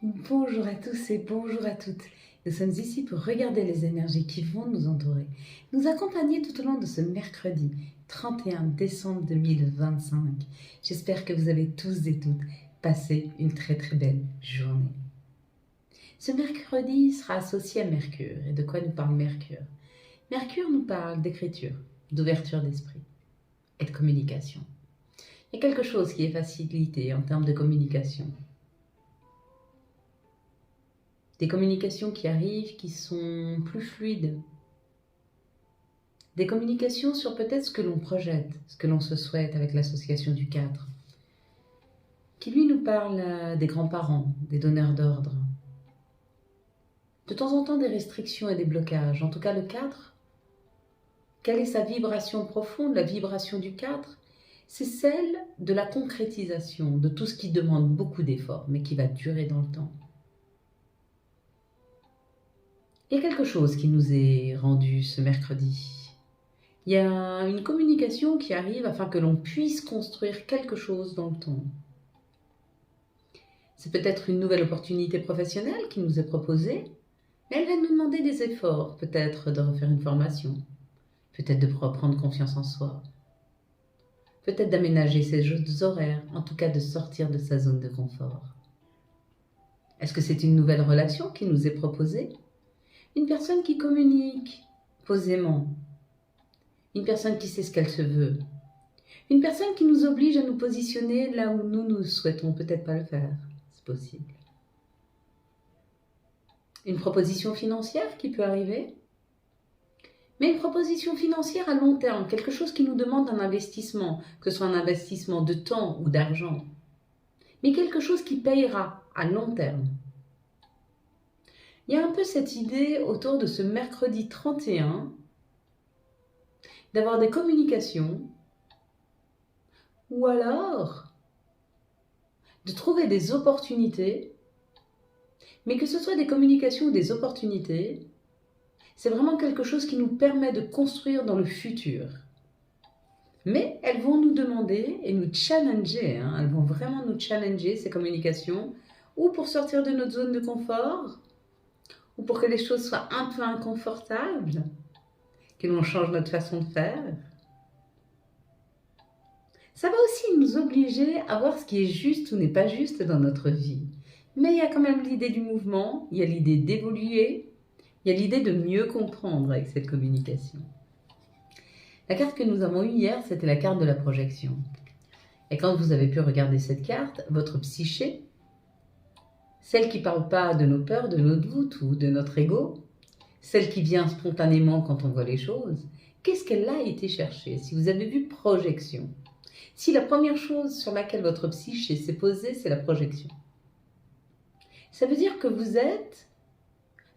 Bonjour à tous et bonjour à toutes. Nous sommes ici pour regarder les énergies qui vont nous entourer, nous accompagner tout au long de ce mercredi 31 décembre 2025. J'espère que vous avez tous et toutes passé une très belle journée. Ce mercredi sera associé à Mercure. Et de quoi nous parle Mercure? Mercure nous parle d'écriture, d'ouverture d'esprit et de communication. Il y a quelque chose qui est facilité en termes de communication. Des communications qui arrivent, qui sont plus fluides. Des communications sur peut-être ce que l'on projette, ce que l'on se souhaite avec l'association du 4. Qui lui nous parle des grands-parents, des donneurs d'ordre. De temps en temps des restrictions et des blocages. En tout cas le 4, quelle est sa vibration profonde? La vibration du 4, c'est celle de la concrétisation, de tout ce qui demande beaucoup d'efforts, mais qui va durer dans le temps. Il y a quelque chose qui nous est rendu ce mercredi. Il y a une communication qui arrive afin que l'on puisse construire quelque chose dans le temps. C'est peut-être une nouvelle opportunité professionnelle qui nous est proposée, mais elle va nous demander des efforts, peut-être de refaire une formation, peut-être de reprendre confiance en soi, peut-être d'aménager ses horaires, en tout cas de sortir de sa zone de confort. Est-ce que c'est une nouvelle relation qui nous est proposée? Une personne qui communique posément, une personne qui sait ce qu'elle se veut, une personne qui nous oblige à nous positionner là où nous souhaitons peut-être pas le faire, c'est possible. Une proposition financière qui peut arriver, mais une proposition financière à long terme, quelque chose qui nous demande un investissement, que ce soit un investissement de temps ou d'argent, mais quelque chose qui payera à long terme. Il y a un peu cette idée autour de ce mercredi 31 d'avoir des communications ou alors de trouver des opportunités, mais que ce soit des communications ou des opportunités, c'est vraiment quelque chose qui nous permet de construire dans le futur. Mais elles vont nous demander et nous challenger, elles vont vraiment nous challenger ces communications, ou pour sortir de notre zone de confort, ou pour que les choses soient un peu inconfortables, que l'on change notre façon de faire. Ça va aussi nous obliger à voir ce qui est juste ou n'est pas juste dans notre vie. Mais il y a quand même l'idée du mouvement, il y a l'idée d'évoluer, il y a l'idée de mieux comprendre avec cette communication. La carte que nous avons eue hier, c'était la carte de la projection. Et quand vous avez pu regarder cette carte, votre psyché, celle qui ne parle pas de nos peurs, de nos doutes ou de notre ego, celle qui vient spontanément quand on voit les choses, qu'est-ce qu'elle a été chercher? Si vous avez vu projection, si la première chose sur laquelle votre psyché s'est posée, c'est la projection, ça veut dire que vous êtes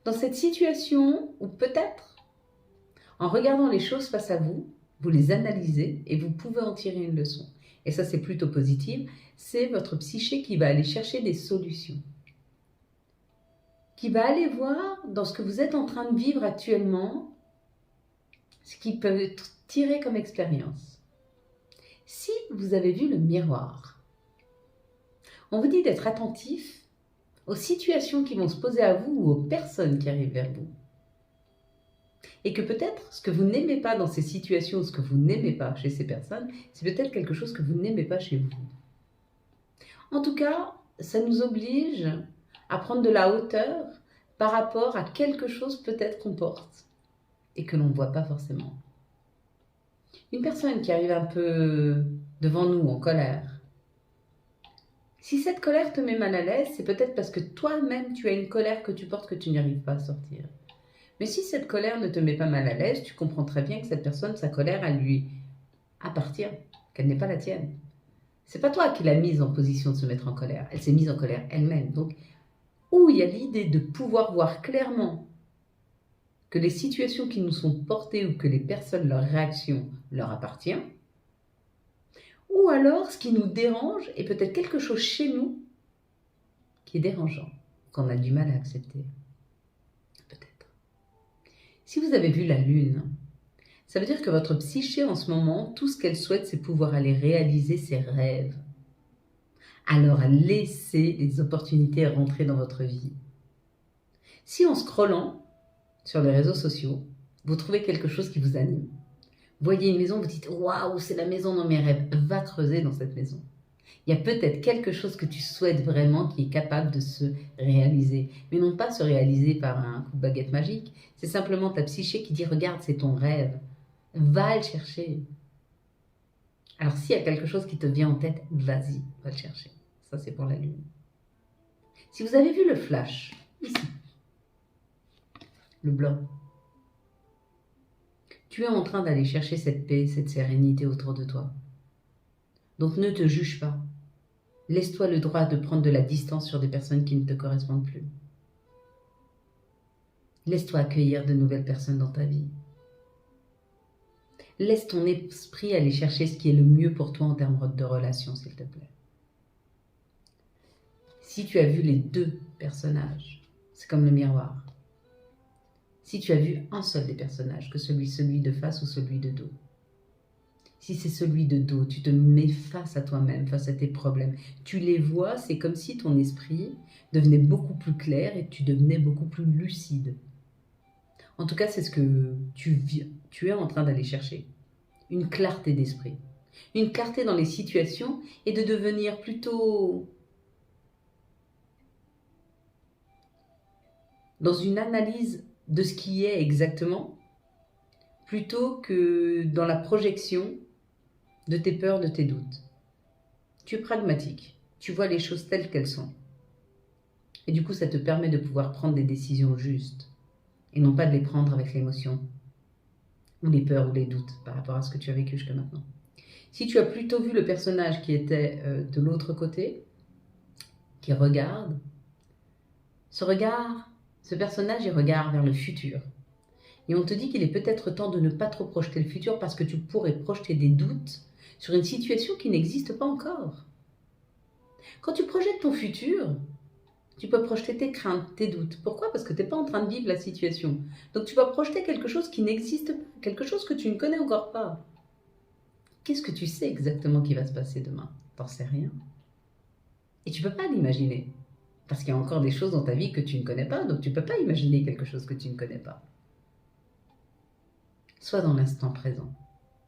dans cette situation où peut-être, en regardant les choses face à vous, vous les analysez et vous pouvez en tirer une leçon. Et ça, c'est plutôt positif. C'est votre psyché qui va aller chercher des solutions, qui va aller voir dans ce que vous êtes en train de vivre actuellement, ce qui peut être tiré comme expérience. Si vous avez vu le miroir, on vous dit d'être attentif aux situations qui vont se poser à vous ou aux personnes qui arrivent vers vous. Et que peut-être ce que vous n'aimez pas dans ces situations, ce que vous n'aimez pas chez ces personnes, c'est peut-être quelque chose que vous n'aimez pas chez vous. En tout cas, ça nous oblige à prendre de la hauteur par rapport à quelque chose peut-être qu'on porte et que l'on ne voit pas forcément. Une personne qui arrive un peu devant nous en colère, si cette colère te met mal à l'aise, c'est peut-être parce que toi-même tu as une colère que tu portes que tu n'y arrives pas à sortir. Mais si cette colère ne te met pas mal à l'aise, tu comprends très bien que cette personne, sa colère, elle lui appartient, qu'elle n'est pas la tienne. C'est pas toi qui l'as mise en position de se mettre en colère, elle s'est mise en colère elle-même. Donc, où il y a l'idée de pouvoir voir clairement que les situations qui nous sont portées ou que les personnes, leurs réactions leur appartient, ou alors ce qui nous dérange est peut-être quelque chose chez nous qui est dérangeant, qu'on a du mal à accepter. Peut-être. Si vous avez vu la lune, ça veut dire que votre psyché en ce moment, tout ce qu'elle souhaite, c'est pouvoir aller réaliser ses rêves. alors laissez les opportunités rentrer dans votre vie. Si en scrollant sur les réseaux sociaux, vous trouvez quelque chose qui vous anime, voyez une maison, vous dites « Waouh, c'est la maison dans mes rêves », va creuser dans cette maison. Il y a peut-être quelque chose que tu souhaites vraiment qui est capable de se réaliser. Mais non pas se réaliser par un coup de baguette magique. C'est simplement ta psyché qui dit « Regarde, c'est ton rêve. Va le chercher. » Alors s'il y a quelque chose qui te vient en tête, vas-y, va le chercher. Ça, c'est pour la lune. Si vous avez vu le flash, ici, le blanc, tu es en train d'aller chercher cette paix, cette sérénité autour de toi. Donc ne te juge pas. Laisse-toi le droit de prendre de la distance sur des personnes qui ne te correspondent plus. Laisse-toi accueillir de nouvelles personnes dans ta vie. Laisse ton esprit aller chercher ce qui est le mieux pour toi en termes de relations, s'il te plaît. Si tu as vu les deux personnages, c'est comme le miroir. Si tu as vu un seul des personnages, que celui de face ou celui de dos, si c'est celui de dos, tu te mets face à toi-même, face à tes problèmes. Tu les vois, c'est comme si ton esprit devenait beaucoup plus clair et tu devenais beaucoup plus lucide. En tout cas, c'est ce que tu es en train d'aller chercher. Une clarté d'esprit. Une clarté dans les situations et de devenir plutôt dans une analyse de ce qui est exactement, plutôt que dans la projection de tes peurs, de tes doutes. Tu es pragmatique, tu vois les choses telles qu'elles sont. Et du coup, ça te permet de pouvoir prendre des décisions justes, et non pas de les prendre avec l'émotion, ou les peurs, ou les doutes, par rapport à ce que tu as vécu jusqu'à maintenant. Si tu as plutôt vu le personnage qui était de l'autre côté, qui regarde, ce personnage, il regarde vers le futur. Et on te dit qu'il est peut-être temps de ne pas trop projeter le futur parce que tu pourrais projeter des doutes sur une situation qui n'existe pas encore. Quand tu projettes ton futur, tu peux projeter tes craintes, tes doutes. Pourquoi? Parce que tu n'es pas en train de vivre la situation. Donc tu vas projeter quelque chose qui n'existe pas, quelque chose que tu ne connais encore pas. Qu'est-ce que tu sais exactement qui va se passer demain? T'en sais rien. Et tu ne peux pas l'imaginer. Parce qu'il y a encore des choses dans ta vie que tu ne connais pas, donc tu ne peux pas imaginer quelque chose que tu ne connais pas. Sois dans l'instant présent.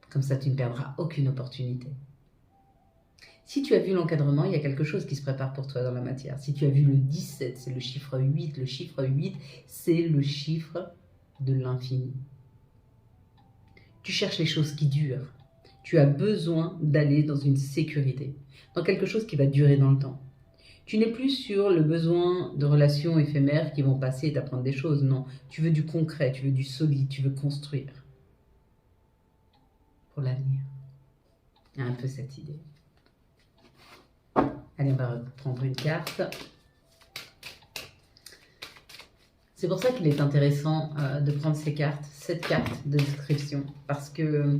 Comme ça, tu ne perdras aucune opportunité. Si tu as vu l'encadrement, il y a quelque chose qui se prépare pour toi dans la matière. Si tu as vu le 17, c'est le chiffre 8. Le chiffre 8, c'est le chiffre de l'infini. Tu cherches les choses qui durent. Tu as besoin d'aller dans une sécurité, dans quelque chose qui va durer dans le temps. Tu n'es plus sur le besoin de relations éphémères qui vont passer et t'apprendre des choses. Non, tu veux du concret, tu veux du solide, tu veux construire. Pour l'avenir. Il y a un peu cette idée. Allez, on va reprendre une carte. C'est pour ça qu'il est intéressant de prendre cette carte de description. Parce que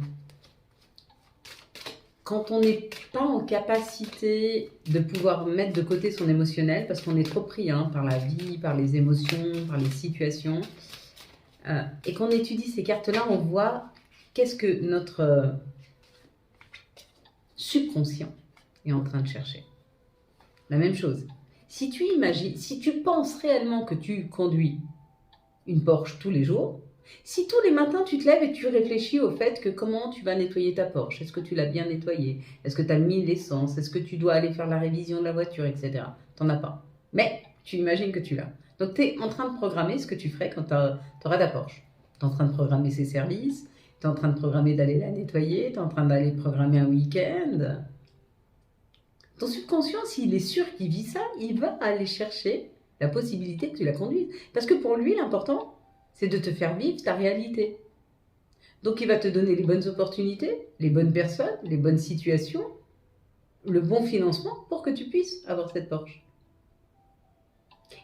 quand on n'est pas en capacité de pouvoir mettre de côté son émotionnel, parce qu'on est trop pris par la vie, par les émotions, par les situations, et qu'on étudie ces cartes-là, on voit qu'est-ce que notre subconscient est en train de chercher. La même chose. Si tu imagines, si tu penses réellement que tu conduis une Porsche tous les jours, si tous les matins tu te lèves et tu réfléchis au fait que comment tu vas nettoyer ta Porsche, est-ce que tu l'as bien nettoyée, est-ce que tu as mis l'essence, est-ce que tu dois aller faire la révision de la voiture, etc. Tu n'en as pas. Mais tu imagines que tu l'as. Donc tu es en train de programmer ce que tu ferais quand tu auras ta Porsche. Tu es en train de programmer ses services, tu es en train de programmer d'aller la nettoyer, tu es en train d'aller programmer un week-end. Ton subconscient, s'il est sûr qu'il vit ça, il va aller chercher la possibilité que tu la conduises. Parce que pour lui, l'important, c'est de te faire vivre ta réalité. Donc il va te donner les bonnes opportunités, les bonnes personnes, les bonnes situations, le bon financement pour que tu puisses avoir cette Porsche.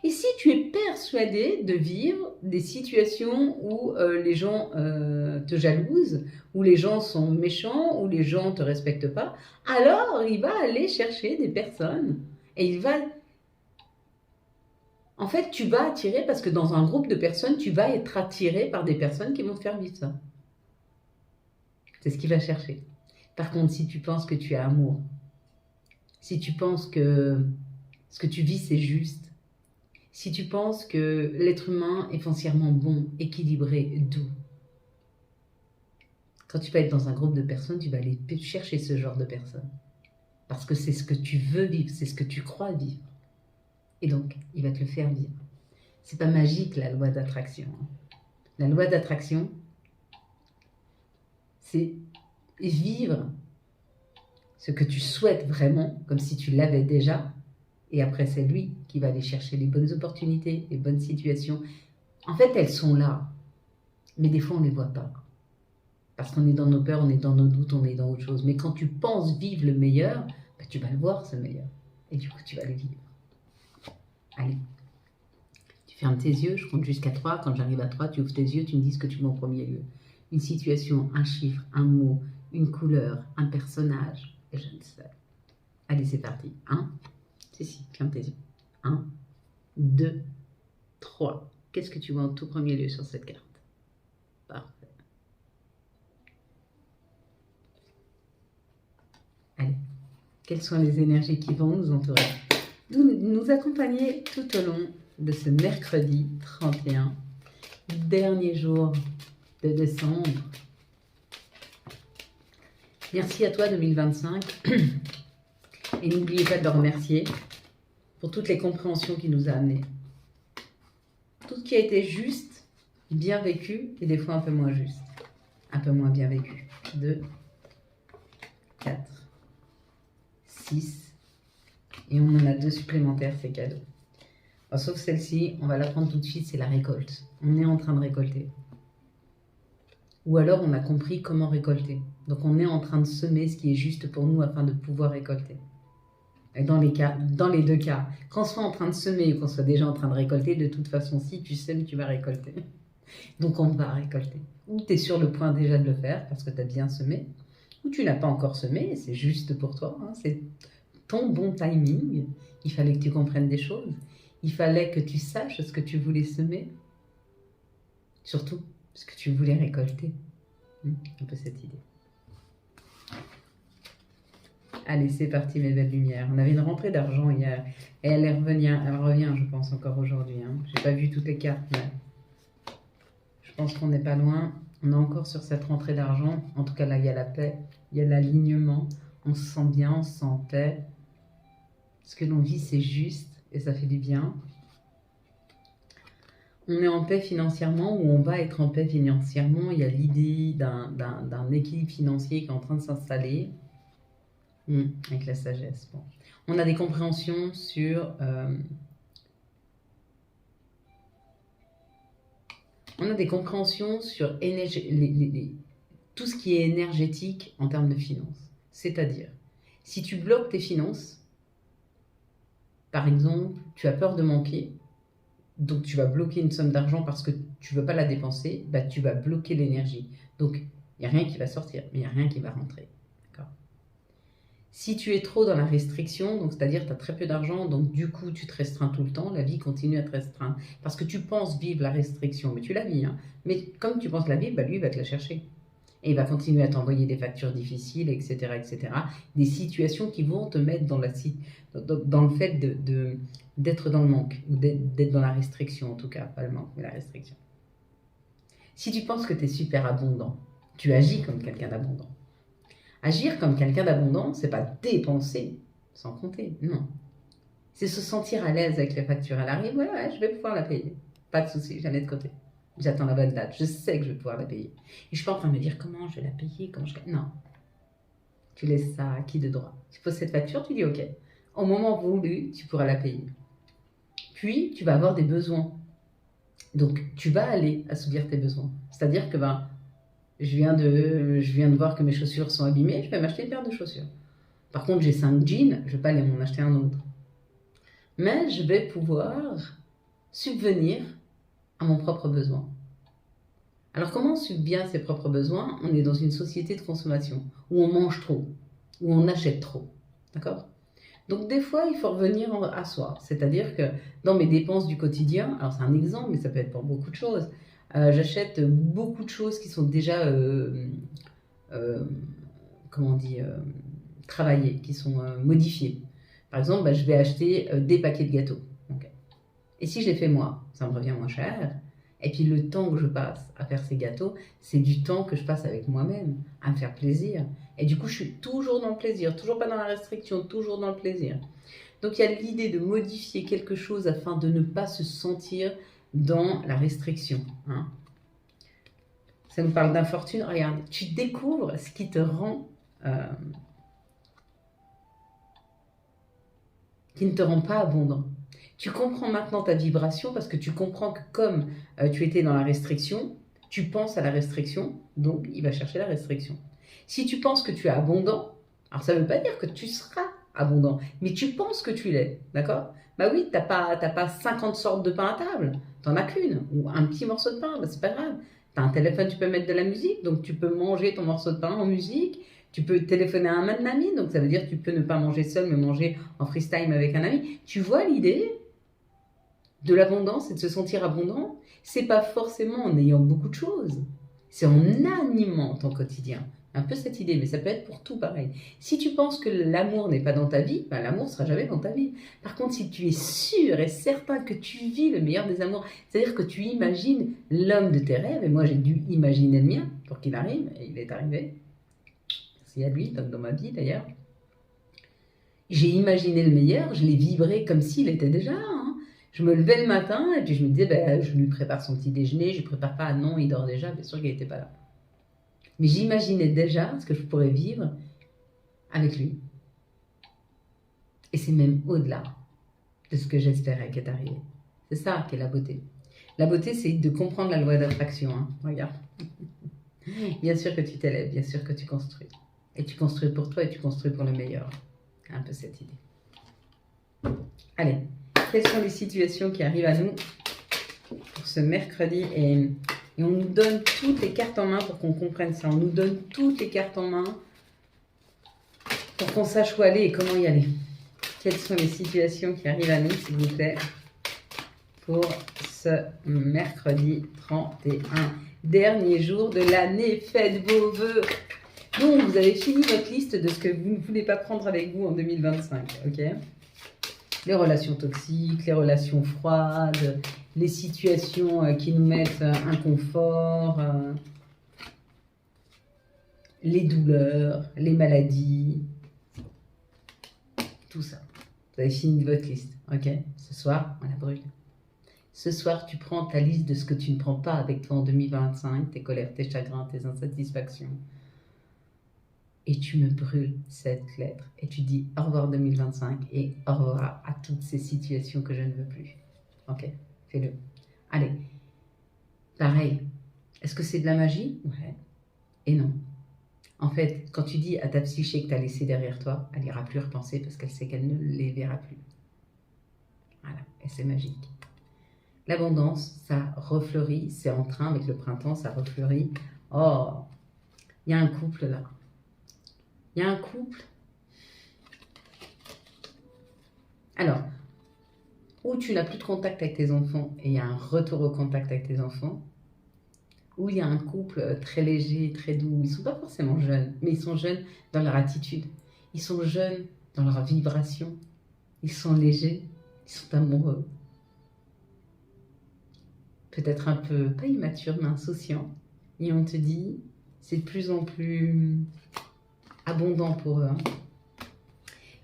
Et si tu es persuadé de vivre des situations où les gens te jalousent, où les gens sont méchants, où les gens ne te respectent pas, alors il va aller chercher des personnes et il va... En fait, tu vas attirer, parce que dans un groupe de personnes, tu vas être attiré par des personnes qui vont te faire vivre ça. C'est ce qu'il va chercher. Par contre, si tu penses que tu as amour, si tu penses que ce que tu vis c'est juste, si tu penses que l'être humain est foncièrement bon, équilibré, doux, quand tu vas être dans un groupe de personnes, tu vas aller chercher ce genre de personnes. Parce que c'est ce que tu veux vivre, c'est ce que tu crois vivre. Et donc, il va te le faire vivre. C'est pas magique la loi d'attraction. La loi d'attraction, c'est vivre ce que tu souhaites vraiment, comme si tu l'avais déjà. Et après, c'est lui qui va aller chercher les bonnes opportunités, les bonnes situations. En fait, elles sont là. Mais des fois, on ne les voit pas. Parce qu'on est dans nos peurs, on est dans nos doutes, on est dans autre chose. Mais quand tu penses vivre le meilleur, bah, tu vas le voir, ce meilleur. Et du coup, tu vas le vivre. Allez. Tu fermes tes yeux, je compte jusqu'à 3. Quand j'arrive à 3, tu ouvres tes yeux, tu me dis ce que tu veux en premier lieu. Une situation, un chiffre, un mot, une couleur, un personnage, et je ne sais. Allez, c'est parti. 1. Si, ferme tes yeux. 1, 2, 3. Qu'est-ce que tu vois en tout premier lieu sur cette carte? Parfait. Allez. Quelles sont les énergies qui vont nous entourer, nous accompagner tout au long de ce mercredi 31, dernier jour de décembre. Merci à toi 2025 et n'oubliez pas de le remercier pour toutes les compréhensions qu'il nous a amenées. Tout ce qui a été juste, bien vécu et des fois un peu moins juste, un peu moins bien vécu. 2, 4, 6 et on en a 2 supplémentaires, c'est cadeau. Alors, sauf celle-ci, on va la prendre tout de suite, c'est la récolte. On est en train de récolter. Ou alors on a compris comment récolter. Donc on est en train de semer ce qui est juste pour nous afin de pouvoir récolter. Et dans les 2 cas, qu'on soit en train de semer ou qu'on soit déjà en train de récolter, de toute façon, si tu sèmes, tu vas récolter. Donc on va récolter. Ou tu es sur le point déjà de le faire parce que tu as bien semé, ou tu n'as pas encore semé et c'est juste pour toi. Hein, c'est ton bon timing. Il fallait que tu comprennes des choses. Il fallait que tu saches ce que tu voulais semer. Surtout ce que tu voulais récolter. Un peu cette idée. Allez, c'est parti mes belles lumières. On avait une rentrée d'argent hier. Et elle revient, je pense, encore aujourd'hui. Hein. J'ai pas vu toutes les cartes, mais je pense qu'on n'est pas loin. On est encore sur cette rentrée d'argent. En tout cas, là, il y a la paix, il y a l'alignement. On se sent bien, on se sent paix. Ce que l'on vit, c'est juste et ça fait du bien. On est en paix financièrement ou on va être en paix financièrement. Il y a l'idée d'un équilibre financier qui est en train de s'installer. Avec la sagesse. Bon. On a des compréhensions sur... on a des compréhensions sur tout ce qui est énergétique en termes de finances. C'est-à-dire, si tu bloques tes finances, par exemple, tu as peur de manquer, donc tu vas bloquer une somme d'argent parce que tu ne veux pas la dépenser, bah, tu vas bloquer l'énergie. Donc, il n'y a rien qui va sortir, mais il n'y a rien qui va rentrer. D'accord ? Si tu es trop dans la restriction, donc c'est-à-dire tu as très peu d'argent, donc du coup tu te restreins tout le temps, la vie continue à te restreindre. Parce que tu penses vivre la restriction, mais tu la vis. Hein. Mais comme tu penses la vivre, bah, lui il va te la chercher. Et il va continuer à t'envoyer des factures difficiles, etc., etc. Des situations qui vont te mettre dans le fait d'être dans le manque, ou d'être dans la restriction en tout cas, pas le manque, mais la restriction. Si tu penses que tu es super abondant, tu agis comme quelqu'un d'abondant. Agir comme quelqu'un d'abondant, c'est pas dépenser sans compter, non. C'est se sentir à l'aise avec la facture. Elle arrive, ouais, je vais pouvoir la payer. Pas de souci, j'en ai de côté. J'attends la bonne date, je sais que je vais pouvoir la payer. Et je suis pas en train de me dire comment je vais la payer, Non. Tu laisses ça à qui de droit. Tu poses cette facture, tu dis ok. Au moment voulu, tu pourras la payer. Puis, tu vas avoir des besoins. Donc, tu vas aller assouvir tes besoins. C'est-à-dire que, je viens de voir que mes chaussures sont abîmées, je vais m'acheter une paire de chaussures. Par contre, j'ai 5 jeans, je ne vais pas aller m'en acheter un autre. Mais je vais pouvoir subvenir à mon propre besoin. Alors, comment on subvient à ses propres besoins? On est dans une société de consommation, où on mange trop, où on achète trop. D'accord? Donc, des fois, il faut revenir à soi. C'est-à-dire que dans mes dépenses du quotidien, alors c'est un exemple, mais ça peut être pour beaucoup de choses, j'achète beaucoup de choses qui sont déjà, travaillées, qui sont modifiées. Par exemple, bah, je vais acheter des paquets de gâteaux. Okay. Et si je les fais moi, ça me revient moins cher. Et puis le temps que je passe à faire ces gâteaux, c'est du temps que je passe avec moi-même, à me faire plaisir. Et du coup, je suis toujours dans le plaisir, toujours pas dans la restriction, toujours dans le plaisir. Donc il y a l'idée de modifier quelque chose afin de ne pas se sentir dans la restriction. Hein. Ça nous parle d'infortune. Regarde, tu découvres ce qui te rend... qui ne te rend pas abondant. Tu comprends maintenant ta vibration parce que tu comprends que comme tu étais dans la restriction, tu penses à la restriction, donc il va chercher la restriction. Si tu penses que tu es abondant, alors ça ne veut pas dire que tu seras abondant, mais tu penses que tu l'es, d'accord? Bah oui, t'as pas 50 sortes de pain à table, t'en as qu'une, ou un petit morceau de pain, bah c'est pas grave. T'as un téléphone, tu peux mettre de la musique, donc tu peux manger ton morceau de pain en musique, tu peux téléphoner à un ami, donc ça veut dire que tu peux ne pas manger seul, mais manger en freestyle avec un ami. Tu vois l'idée de l'abondance et de se sentir abondant? C'est pas forcément en ayant beaucoup de choses, c'est en animant ton quotidien. Un peu cette idée, mais ça peut être pour tout pareil. Si tu penses que l'amour n'est pas dans ta vie, ben l'amour ne sera jamais dans ta vie. Par contre, si tu es sûr et certain que tu vis le meilleur des amours, c'est-à-dire que tu imagines l'homme de tes rêves, et moi j'ai dû imaginer le mien pour qu'il arrive, et il est arrivé. Merci à lui, dans ma vie d'ailleurs. J'ai imaginé le meilleur, je l'ai vibré comme s'il était déjà là. Hein. Je me levais le matin et puis je me disais, ben, je lui prépare son petit déjeuner, je lui prépare pas, non, il dort déjà, bien sûr qu'il n'était pas là. Mais j'imaginais déjà ce que je pourrais vivre avec lui. Et c'est même au-delà de ce que j'espérais qui est arrivé. C'est ça qui est la beauté. La beauté, c'est de comprendre la loi d'attraction. Hein. Regarde. Bien sûr que tu t'élèves, bien sûr que tu construis. Et tu construis pour toi et tu construis pour le meilleur. Un peu cette idée. Allez, quelles sont les situations qui arrivent à nous pour ce mercredi et on nous donne toutes les cartes en main pour qu'on comprenne ça. On nous donne toutes les cartes en main pour qu'on sache où aller et comment y aller. Quelles sont les situations qui arrivent à nous, s'il vous plaît, pour ce mercredi 31, dernier jour de l'année. Faites vos vœux. Donc, vous avez fini votre liste de ce que vous ne voulez pas prendre avec vous en 2025, ok? Les relations toxiques, les relations froides, les situations qui nous mettent inconfort, les douleurs, les maladies, tout ça. Vous avez fini votre liste, ok? Ce soir, on la brûle. Ce soir, tu prends ta liste de ce que tu ne prends pas avec toi en 2025, tes colères, tes chagrins, tes insatisfactions. Et tu me brûles cette lettre. Et tu dis au revoir 2025 et au revoir à toutes ces situations que je ne veux plus. Ok, fais-le. Allez, pareil. Est-ce que c'est de la magie? Ouais. Et non. En fait, quand tu dis à ta psyché que tu as laissé derrière toi, elle n'ira plus repenser parce qu'elle sait qu'elle ne les verra plus. Voilà, et c'est magique. L'abondance, ça refleurit, c'est en train avec le printemps, ça refleurit. Oh, il y a un couple là. Il y a un couple. Alors, où tu n'as plus de contact avec tes enfants et il y a un retour au contact avec tes enfants, où il y a un couple très léger, très doux. Ils ne sont pas forcément jeunes, mais ils sont jeunes dans leur attitude. Ils sont jeunes dans leur vibration. Ils sont légers, ils sont amoureux. Peut-être un peu, pas immature, mais insouciant. Et on te dit, c'est de plus en plus abondant pour eux. Hein.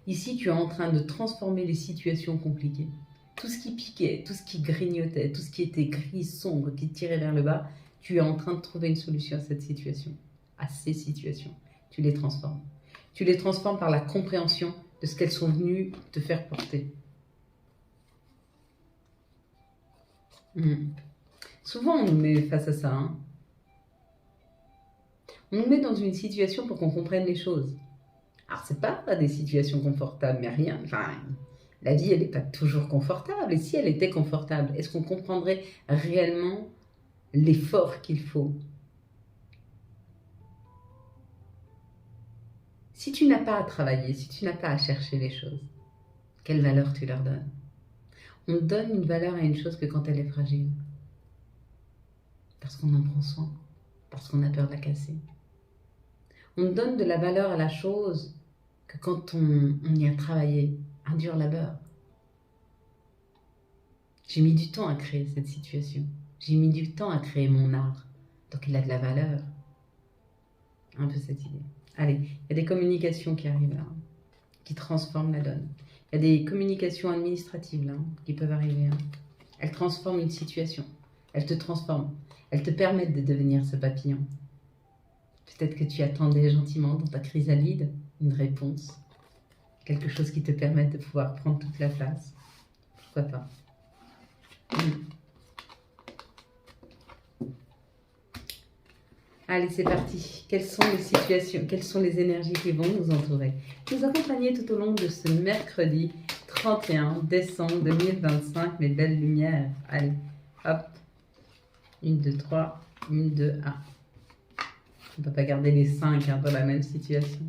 Ici, tu es en train de transformer les situations compliquées. Tout ce qui piquait, tout ce qui grignotait, tout ce qui était gris, sombre, qui tirait vers le bas, tu es en train de trouver une solution à cette situation, à ces situations. Tu les transformes. Tu les transformes par la compréhension de ce qu'elles sont venues te faire porter. Souvent, on nous met face à ça. Hein. On nous met dans une situation pour qu'on comprenne les choses. Alors, c'est pas des situations confortables, mais rien. Enfin, la vie, elle n'est pas toujours confortable. Et si elle était confortable, est-ce qu'on comprendrait réellement l'effort qu'il faut? Si tu n'as pas à travailler, si tu n'as pas à chercher les choses, quelle valeur tu leur donnes? On donne une valeur à une chose que quand elle est fragile. Parce qu'on en prend soin. Parce qu'on a peur de la casser. On donne de la valeur à la chose que quand on y a travaillé un dur labeur. J'ai mis du temps à créer cette situation. J'ai mis du temps à créer mon art. Donc il a de la valeur. Un peu cette idée. Allez, il y a des communications qui arrivent là, qui transforment la donne. Il y a des communications administratives là, qui peuvent arriver. Elles transforment une situation. Elles te transforment. Elles te permettent de devenir ce papillon. Peut-être que tu attendais gentiment dans ta chrysalide une réponse. Quelque chose qui te permette de pouvoir prendre toute la place. Pourquoi pas? Allez, c'est parti. Quelles sont les situations, quelles sont les énergies qui vont nous entourer, nous accompagner tout au long de ce mercredi 31 décembre 2025, mes belles lumières. Allez, hop. 1, 2, 3, 1, 2, 1. On ne peut pas garder les 5 dans la même situation.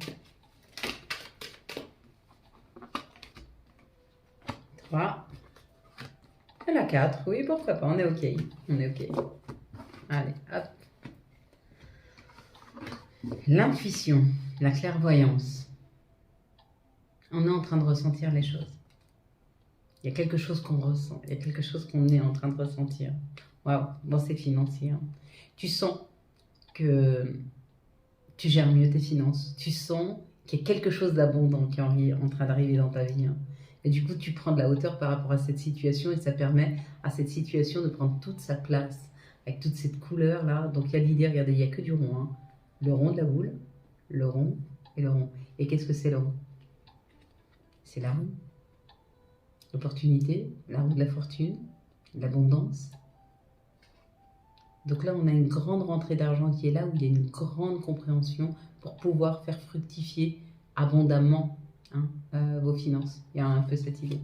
3. Et la 4, oui, pourquoi pas, on est OK. On est OK. Allez, hop. L'intuition, la clairvoyance. On est en train de ressentir les choses. Il y a quelque chose qu'on ressent, il y a quelque chose qu'on est en train de ressentir. Waouh, bon, c'est financier. Hein. Tu sens que tu gères mieux tes finances. Tu sens qu'il y a quelque chose d'abondant qui est en train d'arriver dans ta vie. Hein. Et du coup, tu prends de la hauteur par rapport à cette situation et ça permet à cette situation de prendre toute sa place avec toute cette couleur-là. Donc, il y a l'idée, regardez, il n'y a que du rond. Hein. Le rond de la boule, le rond et le rond. Et qu'est-ce que c'est le rond? C'est la roue. L'opportunité, la roue de la fortune, l'abondance. Donc là, on a une grande rentrée d'argent qui est là, où il y a une grande compréhension pour pouvoir faire fructifier abondamment vos finances. Il y a un peu cette idée.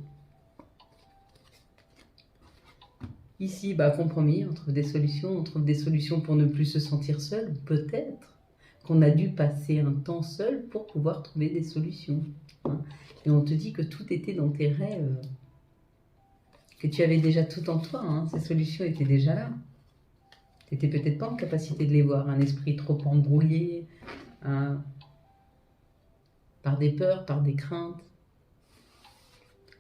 Ici, compromis, on trouve des solutions pour ne plus se sentir seul. Peut-être qu'on a dû passer un temps seul pour pouvoir trouver des solutions. Hein. Et on te dit que tout était dans tes rêves, que tu avais déjà tout en toi, hein. Ces solutions étaient déjà là. Tu n'étais peut-être pas en capacité de les voir, un esprit trop embrouillé, hein, par des peurs, par des craintes,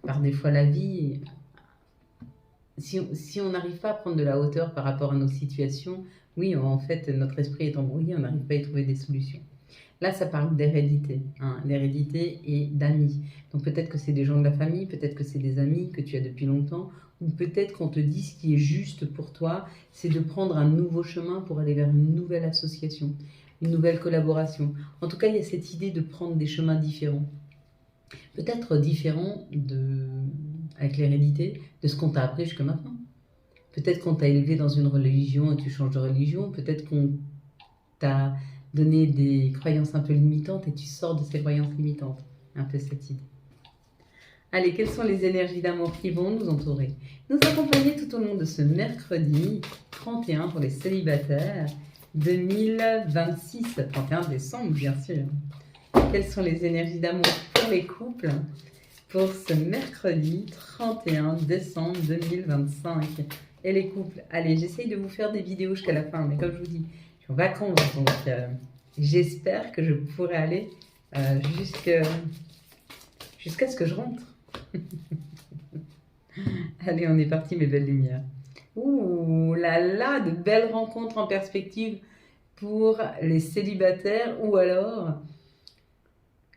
par des fois la vie. Si on n'arrive pas à prendre de la hauteur par rapport à nos situations, oui, en fait, notre esprit est embrouillé, on n'arrive pas à y trouver des solutions. Là, ça parle d'hérédité, d'hérédité et d'amis. Donc peut-être que c'est des gens de la famille, peut-être que c'est des amis que tu as depuis longtemps, ou peut-être qu'on te dit ce qui est juste pour toi, c'est de prendre un nouveau chemin pour aller vers une nouvelle association, une nouvelle collaboration. En tout cas, il y a cette idée de prendre des chemins différents. Peut-être différents avec l'hérédité de ce qu'on t'a appris jusque maintenant. Peut-être qu'on t'a élevé dans une religion et tu changes de religion. Peut-être qu'on t'a donné des croyances un peu limitantes et tu sors de ces croyances limitantes. Un peu cette idée. Allez, quelles sont les énergies d'amour qui vont nous entourer, nous accompagner tout au long de ce mercredi 31 pour les célibataires 2026, 31 décembre bien sûr. Quelles sont les énergies d'amour pour les couples pour ce mercredi 31 décembre 2025? Et les couples, allez, j'essaye de vous faire des vidéos jusqu'à la fin, mais comme je vous dis, je suis en vacances, donc j'espère que je pourrai aller jusqu'à ce que je rentre. Allez, on est parti, mes belles lumières. Ouh là là, de belles rencontres en perspective pour les célibataires, ou alors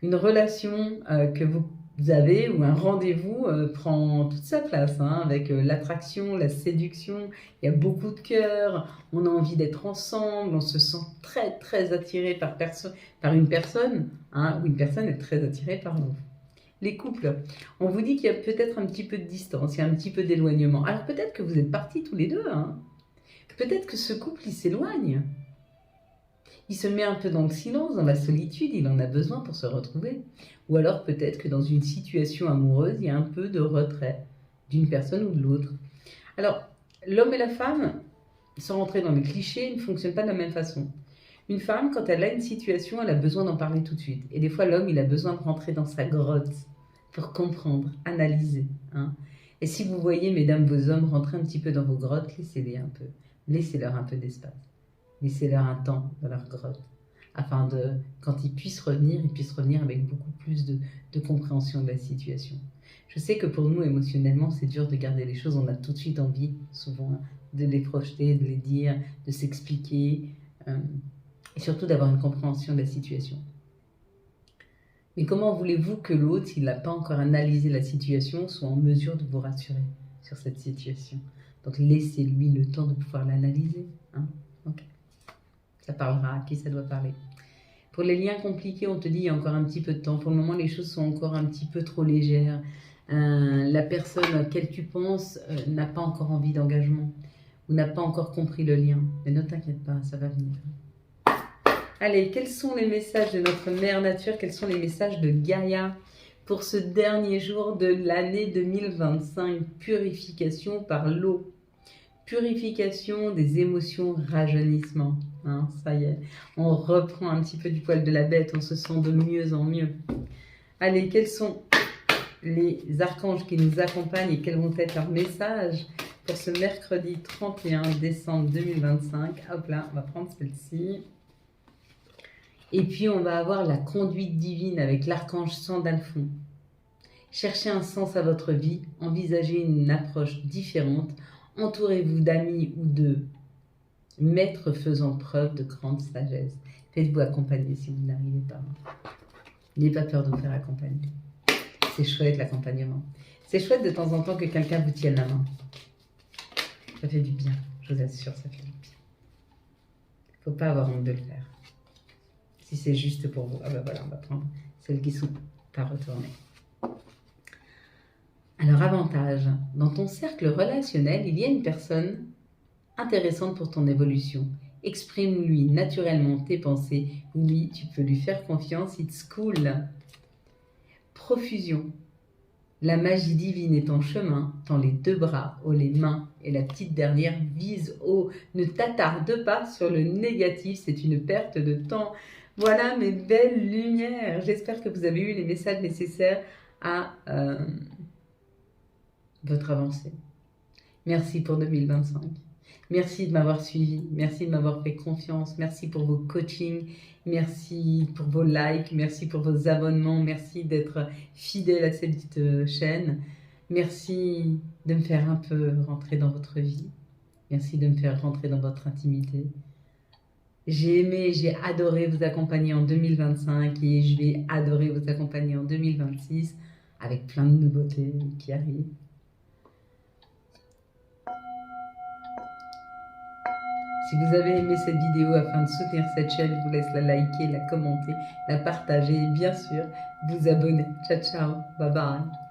une relation que vous avez, ou un rendez-vous prend toute sa place, avec l'attraction, la séduction. Il y a beaucoup de cœur, on a envie d'être ensemble, on se sent très très attiré par une personne, ou une personne est très attirée par vous. Les couples, on vous dit qu'il y a peut-être un petit peu de distance, il y a un petit peu d'éloignement. Alors peut-être que vous êtes partis tous les deux, peut-être que ce couple il s'éloigne. Il se met un peu dans le silence, dans la solitude, il en a besoin pour se retrouver. Ou alors peut-être que dans une situation amoureuse, il y a un peu de retrait d'une personne ou de l'autre. Alors, l'homme et la femme, sans rentrer dans les clichés, ne fonctionnent pas de la même façon. Une femme, quand elle a une situation, elle a besoin d'en parler tout de suite. Et des fois, l'homme, il a besoin de rentrer dans sa grotte pour comprendre, analyser. Et si vous voyez, mesdames, vos hommes rentrer un petit peu dans vos grottes, laissez-les un peu. Laissez-leur un peu d'espace. Laissez-leur un temps dans leur grotte, afin de, quand ils puissent revenir avec beaucoup plus de compréhension de la situation. Je sais que pour nous, émotionnellement, c'est dur de garder les choses. On a tout de suite envie, souvent, de les projeter, de les dire, de s'expliquer, et surtout d'avoir une compréhension de la situation. Mais comment voulez-vous que l'autre, s'il n'a pas encore analysé la situation, soit en mesure de vous rassurer sur cette situation? Donc laissez-lui le temps de pouvoir l'analyser. Hein? Okay. Ça parlera à qui ça doit parler. Pour les liens compliqués, on te dit il y a encore un petit peu de temps. Pour le moment, les choses sont encore un petit peu trop légères. La personne à laquelle tu penses n'a pas encore envie d'engagement ou n'a pas encore compris le lien. Mais ne t'inquiète pas, ça va venir. Allez, quels sont les messages de notre mère nature? Quels sont les messages de Gaïa pour ce dernier jour de l'année 2025? Purification par l'eau. Purification des émotions, rajeunissement. Hein, ça y est, on reprend un petit peu du poil de la bête, on se sent de mieux en mieux. Allez, quels sont les archanges qui nous accompagnent et quels vont être leurs messages pour ce mercredi 31 décembre 2025? Hop là, on va prendre celle-ci. Et puis, on va avoir la conduite divine avec l'archange Sandalphon. Cherchez un sens à votre vie, envisagez une approche différente, entourez-vous d'amis ou de maîtres faisant preuve de grande sagesse. Faites-vous accompagner si vous n'arrivez pas. N'ayez pas peur de vous faire accompagner. C'est chouette l'accompagnement. C'est chouette de temps en temps que quelqu'un vous tienne la main. Ça fait du bien, je vous assure, ça fait du bien. Il ne faut pas avoir honte de le faire. Si c'est juste pour vous, ah ben voilà, on va prendre celles qui sont pas retournées. Alors, avantage, dans ton cercle relationnel, il y a une personne intéressante pour ton évolution. Exprime-lui naturellement tes pensées. Oui, tu peux lui faire confiance, it's cool. Profusion. La magie divine est en chemin, tends les deux bras, haut les mains, et la petite dernière vise haut. Ne t'attarde pas sur le négatif, c'est une perte de temps. Voilà mes belles lumières. J'espère que vous avez eu les messages nécessaires à votre avancée. Merci pour 2025. Merci de m'avoir suivi. Merci de m'avoir fait confiance. Merci pour vos coachings. Merci pour vos likes. Merci pour vos abonnements. Merci d'être fidèle à cette chaîne. Merci de me faire un peu rentrer dans votre vie. Merci de me faire rentrer dans votre intimité. J'ai aimé, j'ai adoré vous accompagner en 2025 et je vais adorer vous accompagner en 2026 avec plein de nouveautés qui arrivent. Si vous avez aimé cette vidéo, afin de soutenir cette chaîne, je vous laisse la liker, la commenter, la partager et bien sûr vous abonner. Ciao, ciao, bye bye.